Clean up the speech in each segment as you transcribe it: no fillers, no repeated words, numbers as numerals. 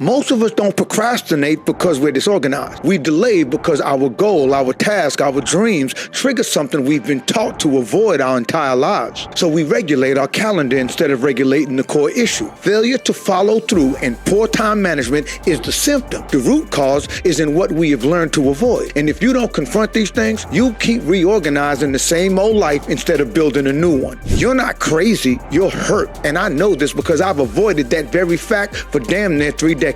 Most of us don't procrastinate because we're disorganized. We delay because our goal, our task, our dreams trigger something we've been taught to avoid our entire lives. So we regulate our calendar instead of regulating the core issue. Failure to follow through and poor time management is the symptom. The root cause is in what we have learned to avoid. And if you don't confront these things, you'll keep reorganizing the same old life instead of building a new one. You're not crazy, you're hurt. And I know this because I've avoided that very fact for damn near 3 decades.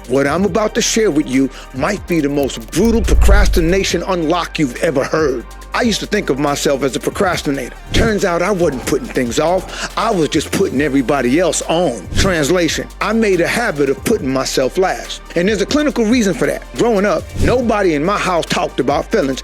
What I'm about to share with you might be the most brutal procrastination unlock you've ever heard. I used to think of myself as a procrastinator. Turns out I wasn't putting things off. I was just putting everybody else on. Translation, I made a habit of putting myself last. And there's a clinical reason for that. Growing up, nobody in my house talked about feelings.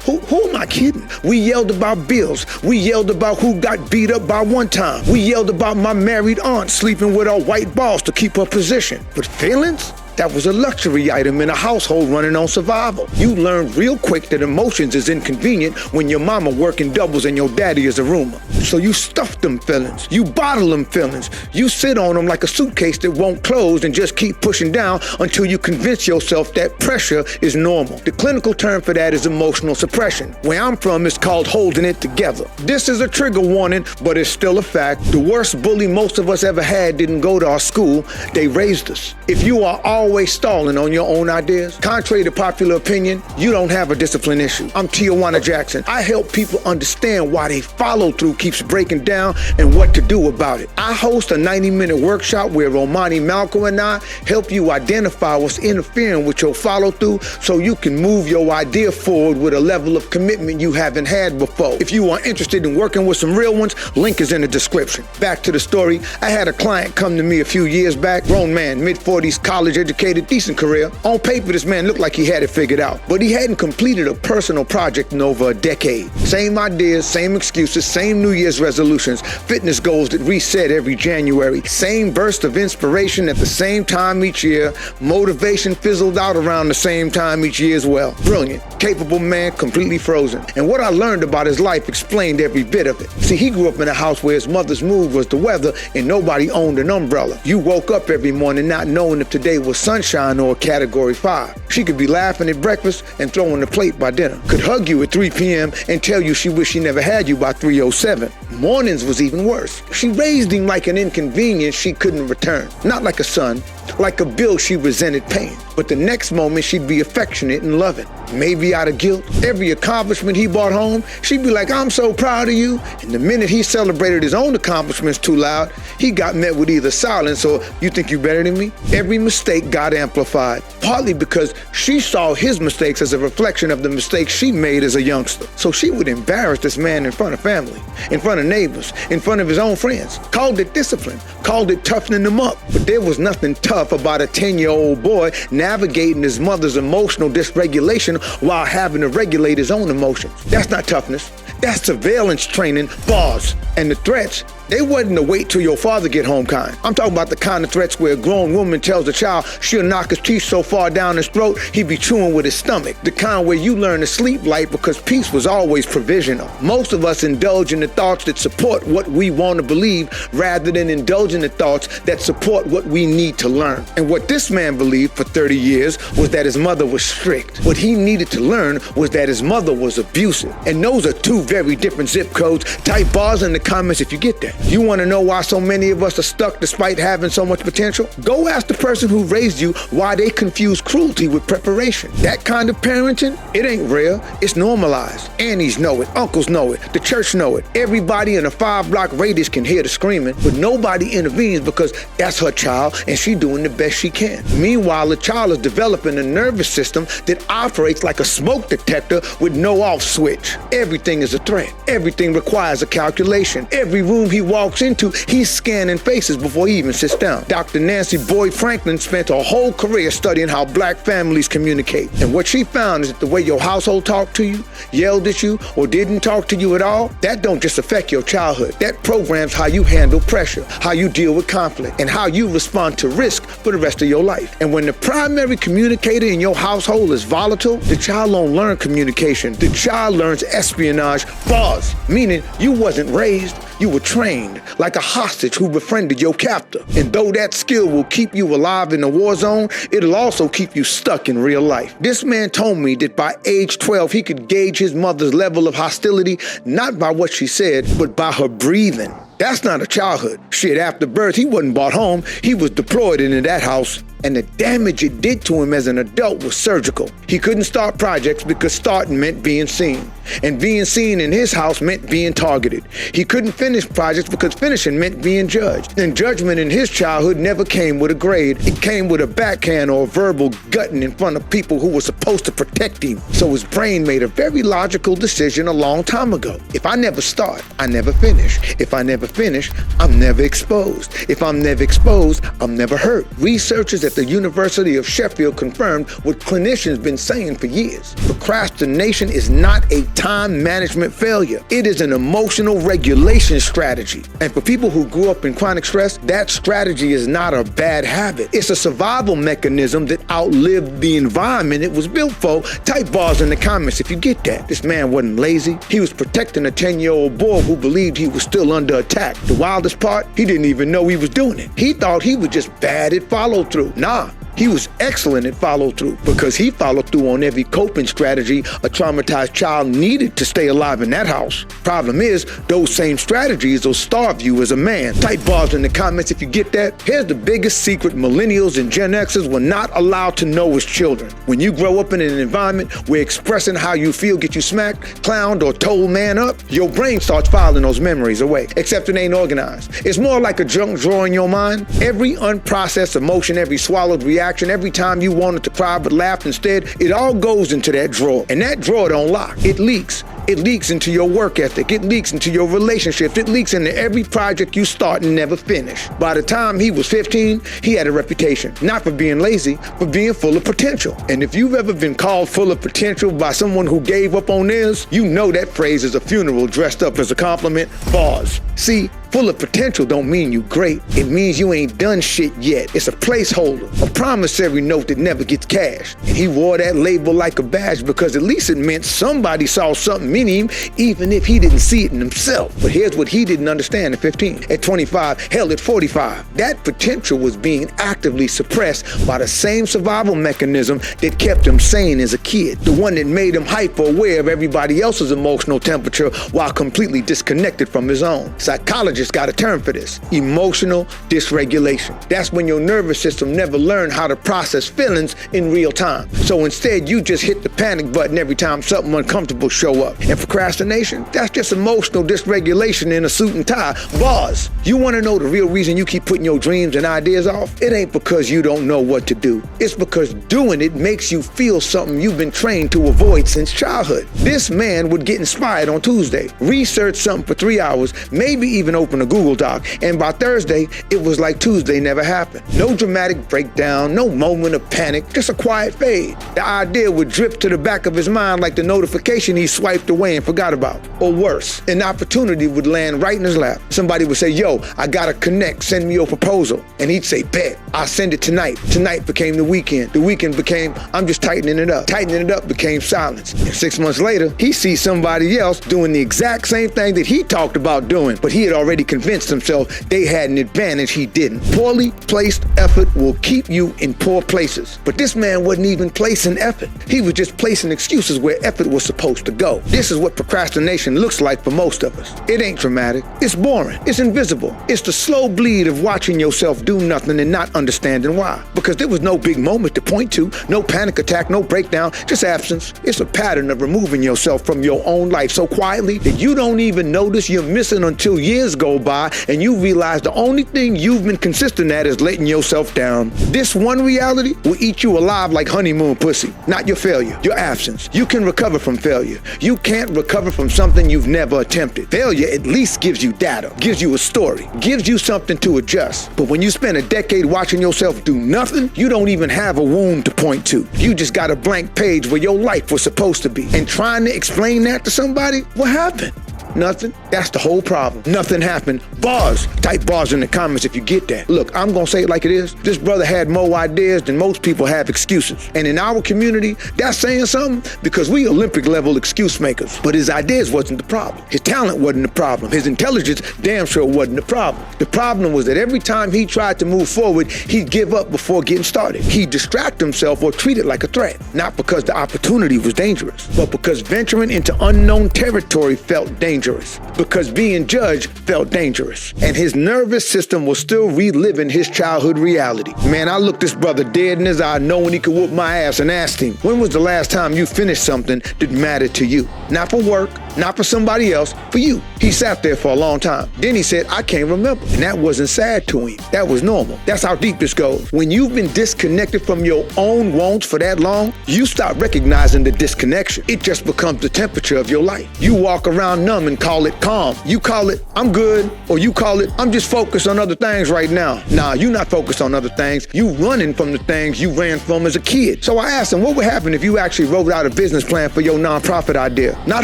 Who am I kidding? We yelled about bills. We yelled about who got beat up by one time. We yelled about my married aunt sleeping with our white boss to keep her position. But feelings? That was a luxury item in a household running on survival. You learned real quick that emotions is inconvenient when your mama working doubles and your daddy is a roomer. So you stuff them feelings. You bottle them feelings. You sit on them like a suitcase that won't close and just keep pushing down until you convince yourself that pressure is normal. The clinical term for that is emotional suppression. Where I'm from, it's called holding it together. This is a trigger warning, but it's still a fact. The worst bully most of us ever had didn't go to our school. They raised us. If you are always stalling on your own ideas, contrary to popular opinion, you don't have a discipline issue. I'm Tijuana Jackson. I help people understand why they follow through keeps breaking down and what to do about it. I host a 90-minute workshop where Romani, Malcolm, and I help you identify what's interfering with your follow through so you can move your idea forward with a level of commitment you haven't had before. If you are interested in working with some real ones, link is in the description. Back to the story. I had a client come to me a few years back, grown man, mid-40s, college educated, decent career. On paper, this man looked like he had it figured out, but he hadn't completed a personal project in over a decade. Same ideas, same excuses, same New Year's resolutions, fitness goals that reset every January, same burst of inspiration at the same time each year, motivation fizzled out around the same time each year as well. Brilliant, capable man, completely frozen. And what I learned about his life explained every bit of it. See, he grew up in a house where his mother's mood was the weather and nobody owned an umbrella. You woke up every morning not knowing if today was sunshine or a category 5. She could be laughing at breakfast and throwing the plate by dinner. Could hug you at 3 p.m. and tell you she wished she never had you by 3:07. Mornings was even worse. She raised him like an inconvenience she couldn't return. Not like a son, like a bill she resented paying. But the next moment she'd be affectionate and loving. Maybe out of guilt. Every accomplishment he brought home, she'd be like, "I'm so proud of you." And the minute he celebrated his own accomplishments too loud, he got met with either silence or, "You think you better than me?" Every mistake got amplified, partly because she saw his mistakes as a reflection of the mistakes she made as a youngster. So she would embarrass this man in front of family, in front of neighbors, in front of his own friends. Called it discipline, called it toughening them up. But there was nothing tough about a 10-year-old boy navigating his mother's emotional dysregulation while having to regulate his own emotions. That's not toughness. That's surveillance training, bars. And the threats, they wasn't to wait till your father get home kind. I'm talking about the kind of threats where a grown woman tells a child she'll knock his teeth so far down his throat he be chewing with his stomach. The kind where you learn to sleep light because peace was always provisional. Most of us indulge in the thoughts that support what we want to believe rather than indulge in the thoughts that support what we need to learn. And what this man believed for 30 years was that his mother was strict. What he needed to learn was that his mother was abusive. And those are two very different zip codes. Type bars in the comments if you get that. You want to know why so many of us are stuck despite having so much potential? Go ask the person who raised you why they confuse cruelty with preparation. That kind of parenting, it ain't rare, it's normalized. Aunties know it, uncles know it, the church know it. Everybody in a 5-block radius can hear the screaming, but nobody intervenes because that's her child and she doing the best she can. Meanwhile, the child is developing a nervous system that operates like a smoke detector with no off switch. Everything is a threat. Everything requires a calculation. Every room he walks into, he's scanning faces before he even sits down. Dr. Nancy Boyd Franklin spent her whole career studying how black families communicate. And what she found is that the way your household talked to you, yelled at you, or didn't talk to you at all, that don't just affect your childhood. That programs how you handle pressure, how you deal with conflict, and how you respond to risk for the rest of your life. And when the primary communicator in your household is volatile, the child don't learn communication. The child learns espionage, bars, meaning you wasn't raised, You were trained like a hostage who befriended your captor. And though that skill will keep you alive in a war zone, it'll also keep you stuck in real life. This man told me that by age 12, he could gauge his mother's level of hostility not by what she said, but by her breathing. That's not a childhood. Shit, after birth, he wasn't brought home. He was deployed into that house. And the damage it did to him as an adult was surgical. He couldn't start projects because starting meant being seen. And being seen in his house meant being targeted. He couldn't finish projects because finishing meant being judged. And judgment in his childhood never came with a grade. It came with a backhand or a verbal gutting in front of people who were supposed to protect him. So his brain made a very logical decision a long time ago. If I never start, I never finish. If I never finish, I'm never exposed. If I'm never exposed, I'm never hurt. Researchers at the University of Sheffield confirmed what clinicians been saying for years. Procrastination is not a time management failure. It is an emotional regulation strategy. And for people who grew up in chronic stress, that strategy is not a bad habit. It's a survival mechanism that outlived the environment it was built for. Type bars in the comments if you get that. This man wasn't lazy. He was protecting a 10-year-old boy who believed he was still under attack. The wildest part, he didn't even know he was doing it. He thought he was just bad at follow-through. Nah, he was excellent at follow-through because he followed through on every coping strategy a traumatized child needed to stay alive in that house. Problem is, those same strategies will starve you as a man. Type bars in the comments if you get that. Here's the biggest secret millennials and Gen Xers were not allowed to know as children. When you grow up in an environment where expressing how you feel get you smacked, clowned, or told man up, your brain starts filing those memories away, except it ain't organized. It's more like a junk drawer in your mind. Every unprocessed emotion, every swallowed reaction, every time you wanted to cry but laughed instead, it all goes into that drawer. And that drawer don't lock. It leaks. It leaks into your work ethic. It leaks into your relationships. It leaks into every project you start and never finish. By the time he was 15, he had a reputation, not for being lazy, but being full of potential. And if you've ever been called full of potential by someone who gave up on theirs, you know that phrase is a funeral dressed up as a compliment. Bars. See, full of potential don't mean you great. It means you ain't done shit yet. It's a placeholder, a promissory note that never gets cashed. And he wore that label like a badge because at least it meant somebody saw something in him, even if he didn't see it in himself. But here's what he didn't understand at 15. At 25, hell, at 45. That potential was being actively suppressed by the same survival mechanism that kept him sane as a kid. The one that made him hyper aware of everybody else's emotional temperature while completely disconnected from his own. Psychologists got a term for this: emotional dysregulation. That's when your nervous system never learned how to process feelings in real time. So instead, you just hit the panic button every time something uncomfortable show up. And procrastination, that's just emotional dysregulation in a suit and tie. Bars. You want to know the real reason you keep putting your dreams and ideas off? It ain't because you don't know what to do. It's because doing it makes you feel something you've been trained to avoid since childhood. This man would get inspired on Tuesday, research something for 3 hours, maybe even open a Google Doc, and by Thursday, it was like Tuesday never happened. No dramatic breakdown, no moment of panic, just a quiet fade. The idea would drip to the back of his mind like the notification he swiped away and forgot about. Or worse, an opportunity would land right in his lap. Somebody would say, yo, I gotta connect, send me your proposal. And he'd say, bet, I'll send it tonight. Tonight became the weekend. The weekend became, I'm just tightening it up. Tightening it up became silence. And 6 months later, he sees somebody else doing the exact same thing that he talked about doing, but he had already convinced himself they had an advantage he didn't. Poorly placed effort will keep you in poor places. But this man wasn't even placing effort. He was just placing excuses where effort was supposed to go. This is what procrastination looks like for most of us. It ain't dramatic. It's boring. It's invisible. It's the slow bleed of watching yourself do nothing and not understanding why. Because there was no big moment to point to, no panic attack, no breakdown, just absence. It's a pattern of removing yourself from your own life so quietly that you don't even notice you're missing until years go by and you realize the only thing you've been consistent at is letting yourself down. This one reality will eat you alive like honeymoon pussy. Not your failure, your absence. You can recover from failure. You can't recover from something you've never attempted. Failure at least gives you data, gives you a story, gives you something to adjust. But when you spend a decade watching yourself do nothing, you don't even have a wound to point to. You just got a blank page where your life was supposed to be. And trying to explain that to somebody, what happened? Nothing. That's the whole problem. Nothing happened. Bars. Type bars in the comments if you get that. Look, I'm gonna say it like it is. This brother had more ideas than most people have excuses. And in our community, that's saying something because we Olympic level excuse makers. But his ideas wasn't the problem. His talent wasn't the problem. His intelligence damn sure wasn't the problem. The problem was that every time he tried to move forward, he'd give up before getting started. He'd distract himself or treat it like a threat. Not because the opportunity was dangerous, but because venturing into unknown territory felt dangerous. Because being judged felt dangerous. And his nervous system was still reliving his childhood reality. Man, I looked this brother dead in his eye knowing he could whoop my ass and asked him, when was the last time you finished something that mattered to you? Not for work, not for somebody else, for you. He sat there for a long time. Then he said, I can't remember. And that wasn't sad to him. That was normal. That's how deep this goes. When you've been disconnected from your own wants for that long, you stop recognizing the disconnection. It just becomes the temperature of your life. You walk around numb and call it calm. You call it, I'm good, or you call it, I'm just focused on other things right now. Nah, you're not focused on other things. You running from the things you ran from as a kid. So I asked him, what would happen if you actually wrote out a business plan for your nonprofit idea? Not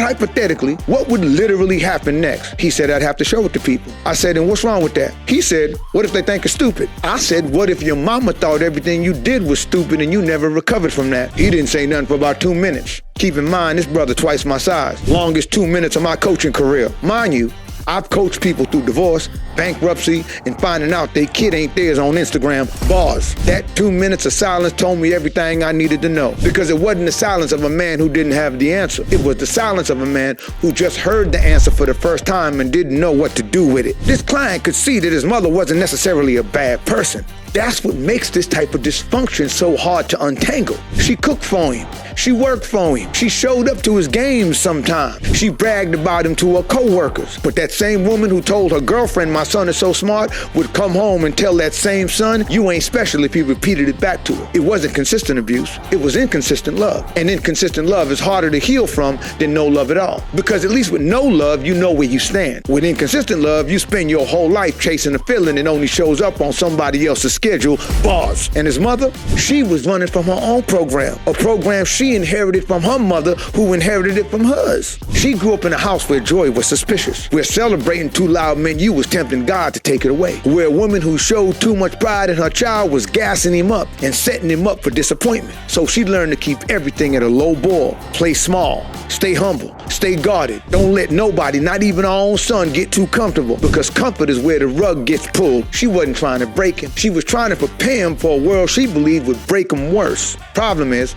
hypothetically, what would literally happen next? He said, I'd have to show it to people. I said, and what's wrong with that? He said, what if they think it's stupid? I said, what if your mama thought everything you did was stupid and you never recovered from that? He didn't say nothing for about 2 minutes. Keep in mind, this brother twice my size. Longest 2 minutes of my coaching career. Mind you, I've coached people through divorce, bankruptcy, and finding out their kid ain't theirs on Instagram. Bars. That 2 minutes of silence told me everything I needed to know. Because it wasn't the silence of a man who didn't have the answer. It was the silence of a man who just heard the answer for the first time and didn't know what to do with it. This client could see that his mother wasn't necessarily a bad person. That's what makes this type of dysfunction so hard to untangle. She cooked for him. She worked for him. She showed up to his games sometimes. She bragged about him to her coworkers. But that same woman who told her girlfriend, my son is so smart, would come home and tell that same son, you ain't special, if he repeated it back to her. It wasn't consistent abuse. It was inconsistent love. And inconsistent love is harder to heal from than no love at all. Because at least with no love, you know where you stand. With inconsistent love, you spend your whole life chasing a feeling that only shows up on somebody else's schedule. Bars. And his mother, she was running from her own program. A program she inherited from her mother, who inherited it from hers. She grew up in a house where joy was suspicious, where celebrating too loud meant you was tempting God to take it away, where a woman who showed too much pride in her child was gassing him up and setting him up for disappointment. So she learned to keep everything at a low boil, play small, stay humble, stay guarded. Don't let nobody, not even her own son, get too comfortable, because comfort is where the rug gets pulled. She wasn't trying to break him. She was trying to prepare him for a world she believed would break him worse. Problem is,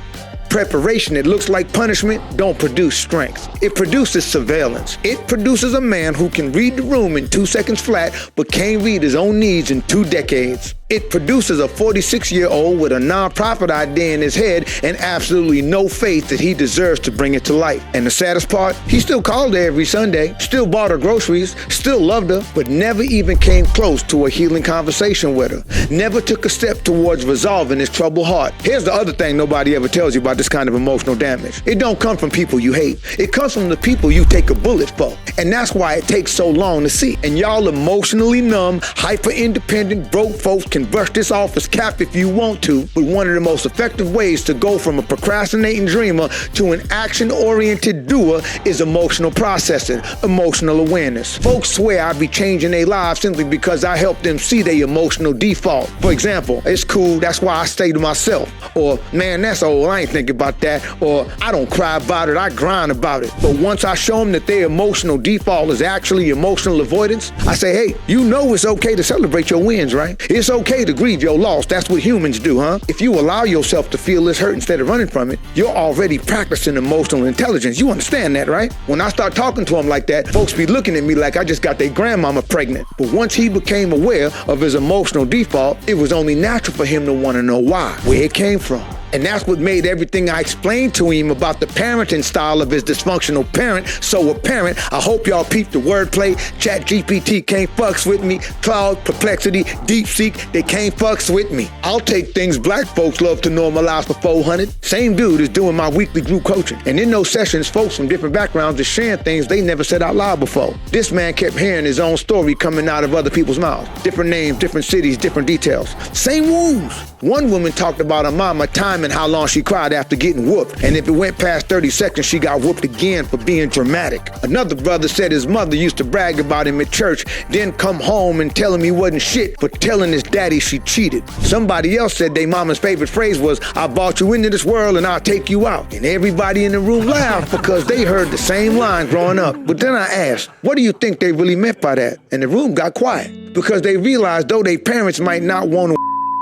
preparation that looks like punishment don't produce strength. It produces surveillance. It produces a man who can read the room in 2 seconds flat, but can't read his own needs in 2 decades. It produces a 46-year-old with a nonprofit idea in his head and absolutely no faith that he deserves to bring it to life. And the saddest part, he still called her every Sunday, still bought her groceries, still loved her, but never even came close to a healing conversation with her. Never took a step towards resolving his troubled heart. Here's the other thing nobody ever tells you about this kind of emotional damage. It don't come from people you hate. It comes from the people you take a bullet for. And that's why it takes so long to see. And y'all emotionally numb, hyper-independent, broke folks can brush this off as cap if you want to, but one of the most effective ways to go from a procrastinating dreamer to an action-oriented doer is emotional processing, emotional awareness. Folks swear I be changing their lives simply because I help them see their emotional default. For example, it's cool, that's why I stay to myself. Or, man, that's old, I ain't thinking about that. Or, I don't cry about it, I grind about it. But once I show them that their emotional default is actually emotional avoidance, I say, hey, you know it's okay to celebrate your wins, right? It's okay to grieve your loss. That's what humans do, huh? If you allow yourself to feel this hurt instead of running from it, you're already practicing emotional intelligence. You understand that, right? When I start talking to him like that, folks be looking at me like I just got their grandmama pregnant. But once he became aware of his emotional default, it was only natural for him to want to know why, where it came from. And that's what made everything I explained to him about the parenting style of his dysfunctional parent so apparent. I hope y'all peeped the wordplay. ChatGPT can't fucks with me. Cloud, Perplexity, DeepSeek, they can't fucks with me. I'll take things black folks love to normalize for 400. Same dude is doing my weekly group coaching. And in those sessions, folks from different backgrounds are sharing things they never said out loud before. This man kept hearing his own story coming out of other people's mouths. Different names, different cities, different details. Same wounds. One woman talked about her mama time determine how long she cried after getting whooped. And if it went past 30 seconds, she got whooped again for being dramatic. Another brother said his mother used to brag about him at church, then come home and tell him he wasn't shit for telling his daddy she cheated. Somebody else said their mama's favorite phrase was, I brought you into this world and I'll take you out. And everybody in the room laughed because they heard the same line growing up. But then I asked, what do you think they really meant by that? And the room got quiet because they realized though their parents might not want to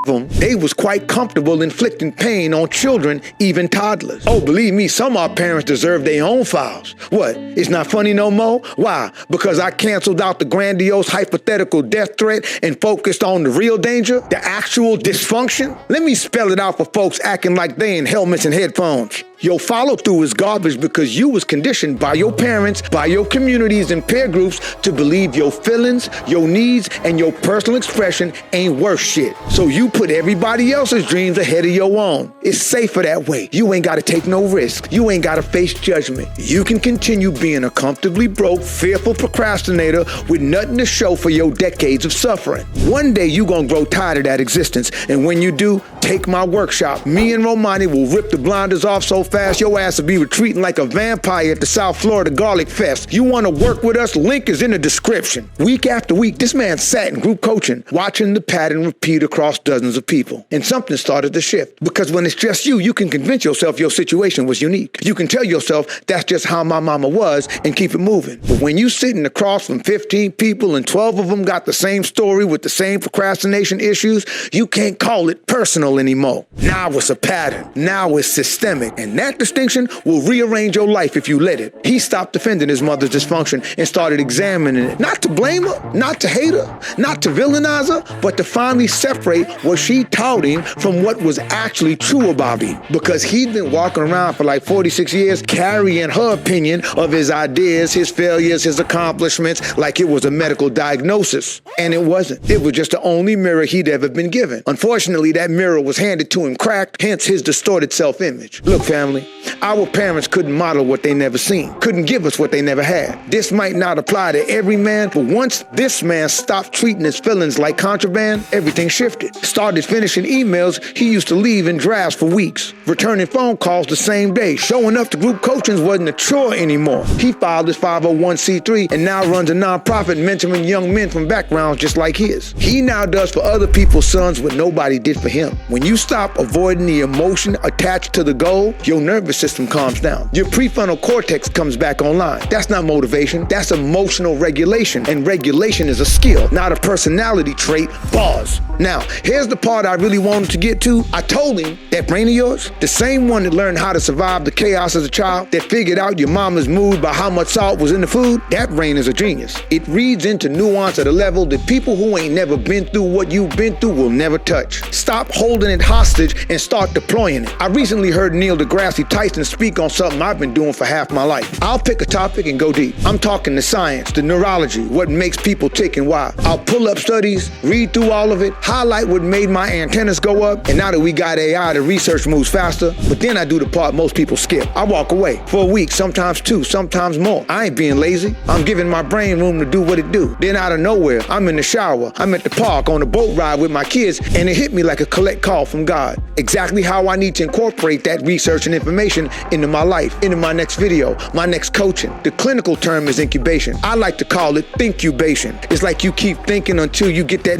them, they was quite comfortable inflicting pain on children, even toddlers. Oh, believe me, some of our parents deserve their own files. What? It's not funny no more? Why? Because I canceled out the grandiose hypothetical death threat and focused on the real danger, the actual dysfunction? Let me spell it out for folks acting like they in helmets and headphones. Your follow-through is garbage because you was conditioned by your parents, by your communities and peer groups to believe your feelings, your needs, and your personal expression ain't worth shit. So you put everybody else's dreams ahead of your own. It's safer that way. You ain't got to take no risk. You ain't got to face judgment. You can continue being a comfortably broke, fearful procrastinator with nothing to show for your decades of suffering. One day you gonna grow tired of that existence, and when you do, take my workshop. Me and Romani will rip the blinders off so fast your ass will be retreating like a vampire at the South Florida Garlic Fest. You want to work with us? Link is in the description. Week after week, this man sat in group coaching, watching the pattern repeat across dozens of people. And something started to shift. Because when it's just you, you can convince yourself your situation was unique. You can tell yourself that's just how my mama was and keep it moving. But when you sitting across from 15 people and 12 of them got the same story with the same procrastination issues, you can't call it personal anymore. Now it's a pattern. Now it's systemic. And that distinction will rearrange your life if you let it. He stopped defending his mother's dysfunction and started examining it. Not to blame her, not to hate her, not to villainize her, but to finally separate what she taught him from what was actually true about him. Because he'd been walking around for like 46 years carrying her opinion of his ideas, his failures, his accomplishments like it was a medical diagnosis. And it wasn't. It was just the only mirror he'd ever been given. Unfortunately, that mirror was handed to him cracked, hence his distorted self-image. Look, family, our parents couldn't model what they never seen, couldn't give us what they never had. This might not apply to every man, but once this man stopped treating his feelings like contraband, everything shifted. Started finishing emails he used to leave in drafts for weeks, returning phone calls the same day. Showing up to group coachings wasn't a chore anymore. He filed his 501c3 and now runs a nonprofit mentoring young men from backgrounds just like his. He now does for other people's sons what nobody did for him. When you stop avoiding the emotion attached to the goal, your nervous system calms down. Your prefrontal cortex comes back online. That's not motivation, that's emotional regulation. And regulation is a skill, not a personality trait. Pause. Now, here's the part I really wanted to get to. I told him that brain of yours, the same one that learned how to survive the chaos as a child, that figured out your mama's mood by how much salt was in the food, that brain is a genius. It reads into nuance at a level that people who ain't never been through what you've been through will never touch. Stop holding it hostage and start deploying it. I recently heard Neil deGrasse Tyson speak on something I've been doing for half my life. I'll pick a topic and go deep. I'm talking the science, the neurology, what makes people tick and why. I'll pull up studies, read through all of it, highlight what made my antennas go up, and now that we got AI, the research moves faster, but then I do the part most people skip. I walk away for a week, sometimes two, sometimes more. I ain't being lazy. I'm giving my brain room to do what it do. Then out of nowhere, I'm in the shower, I'm at the park on a boat ride with my kids, and it hit me like a collect call from God. Exactly how I need to incorporate that research and information into my life, into my next video, my next coaching. The clinical term is incubation. I like to call it thinkubation. It's like you keep thinking until you get that that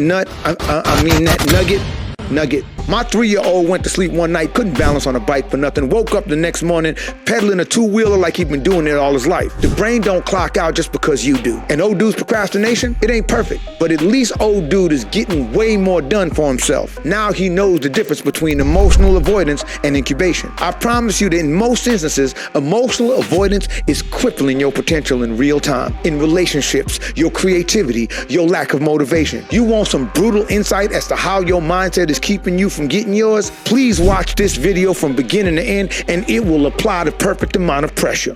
nugget. My 3-year-old went to sleep one night, couldn't balance on a bike for nothing, woke up the next morning pedaling a two-wheeler like he'd been doing it all his life. The brain don't clock out just because you do. And old dude's procrastination, it ain't perfect, but at least old dude is getting way more done for himself. Now he knows the difference between emotional avoidance and incubation. I promise you that in most instances, emotional avoidance is crippling your potential in real time. In relationships, your creativity, your lack of motivation. You want some brutal insight as to how your mindset is keeping you from getting yours? Please watch this video from beginning to end and it will apply the perfect amount of pressure.